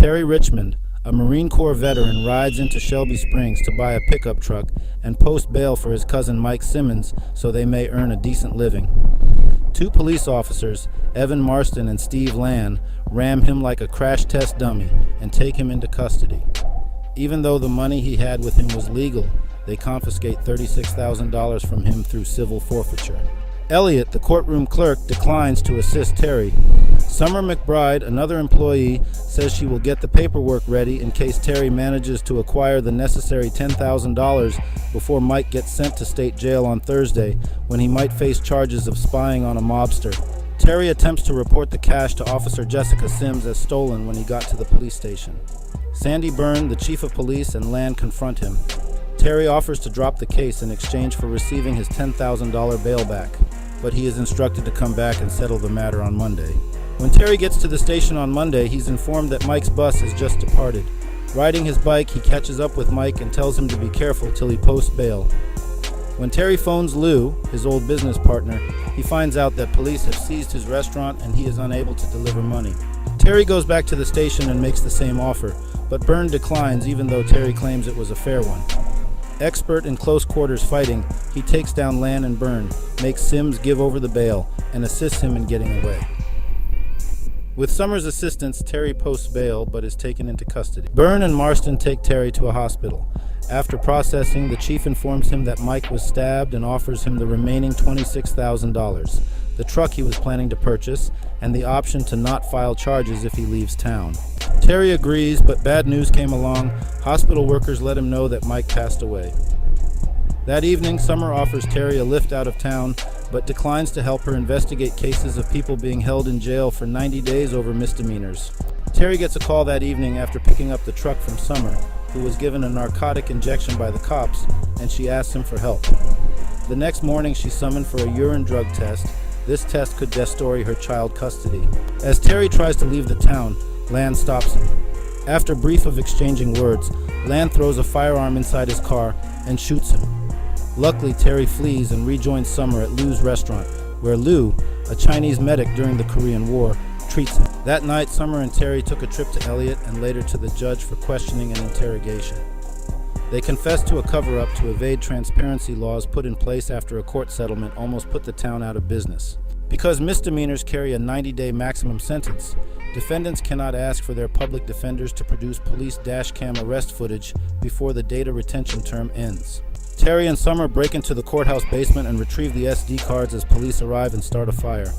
Terry Richmond, a Marine Corps veteran, rides into Shelby Springs to buy a pickup truck and post bail for his cousin Mike Simmons so they may earn a decent living. Two police officers, Evan Marston and Steve Land, ram him like a crash test dummy and take him into custody. Even though the money he had with him was legal, they confiscate $36,000 from him through civil forfeiture. Elliot, the courtroom clerk, declines to assist Terry. Summer McBride, another employee, says she will get the paperwork ready in case Terry manages to acquire the necessary $10,000 before Mike gets sent to state jail on Thursday, when he might face charges of spying on a mobster. Terry attempts to report the cash to Officer Jessica Sims as stolen when he got to the police station. Sandy Byrne, the chief of police, and Land confront him. Terry offers to drop the case in exchange for receiving his $10,000 bail back, but he is instructed to come back and settle the matter on Monday. When Terry gets to the station on Monday, he's informed that Mike's bus has just departed. Riding his bike, he catches up with Mike and tells him to be careful till he posts bail. When Terry phones Lou, his old business partner, he finds out that police have seized his restaurant and he is unable to deliver money. Terry goes back to the station and makes the same offer, but Byrne declines even though Terry claims it was a fair one. Expert in close quarters fighting, he takes down Land and Byrne, makes Sims give over the bail, and assists him in getting away. With Summer's assistance, Terry posts bail but is taken into custody. Byrne and Marston take Terry to a hospital. After processing, the chief informs him that Mike was stabbed and offers him the remaining $26,000, the truck he was planning to purchase, and the option to not file charges if he leaves town. Terry agrees, but bad news came along. Hospital workers let him know that Mike passed away. That evening, Summer offers Terry a lift out of town, but declines to help her investigate cases of people being held in jail for 90 days over misdemeanors. Terry gets a call that evening after picking up the truck from Summer, who was given a narcotic injection by the cops, and she asks him for help. The next morning, she's summoned for a urine drug test. This test could destroy her child custody. As Terry tries to leave the town, Land stops him. After brief of exchanging words, Land throws a firearm inside his car and shoots him. Luckily, Terry flees and rejoins Summer at Lou's restaurant, where Lou, a Chinese medic during the Korean War, treats him. That night, Summer and Terry took a trip to Elliot and later to the judge for questioning and interrogation. They confessed to a cover-up to evade transparency laws put in place after a court settlement almost put the town out of business. Because misdemeanors carry a 90-day maximum sentence, defendants cannot ask for their public defenders to produce police dash-cam arrest footage before the data retention term ends. Terry and Summer break into the courthouse basement and retrieve the SD cards as police arrive and start a fire.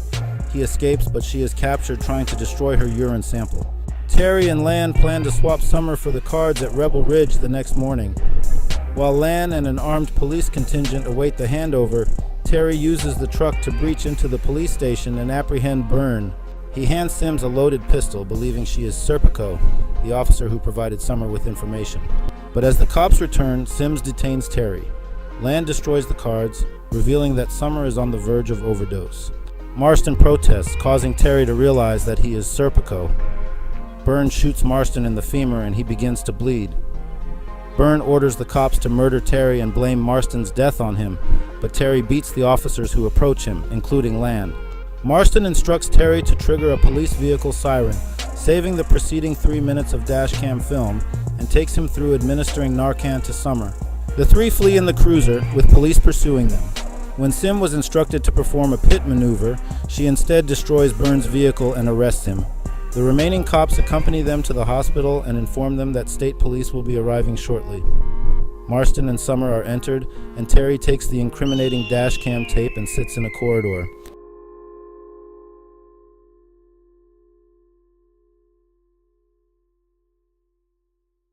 He escapes, but she is captured trying to destroy her urine sample. Terry and Land plan to swap Summer for the cards at Rebel Ridge the next morning. While Land and an armed police contingent await the handover, Terry uses the truck to breach into the police station and apprehend Byrne. He hands Sims a loaded pistol, believing she is Serpico, the officer who provided Summer with information. But as the cops return, Sims detains Terry. Land destroys the cards, revealing that Summer is on the verge of overdose. Marston protests, causing Terry to realize that he is Serpico. Byrne shoots Marston in the femur and he begins to bleed. Byrne orders the cops to murder Terry and blame Marston's death on him, but Terry beats the officers who approach him, including Land. Marston instructs Terry to trigger a police vehicle siren, saving the preceding 3 minutes of dashcam film, and takes him through administering Narcan to Summer. The three flee in the cruiser, with police pursuing them. When Sim was instructed to perform a pit maneuver, she instead destroys Byrne's vehicle and arrests him. The remaining cops accompany them to the hospital and inform them that state police will be arriving shortly. Marston and Summer are entered, and Terry takes the incriminating dashcam tape and sits in a corridor.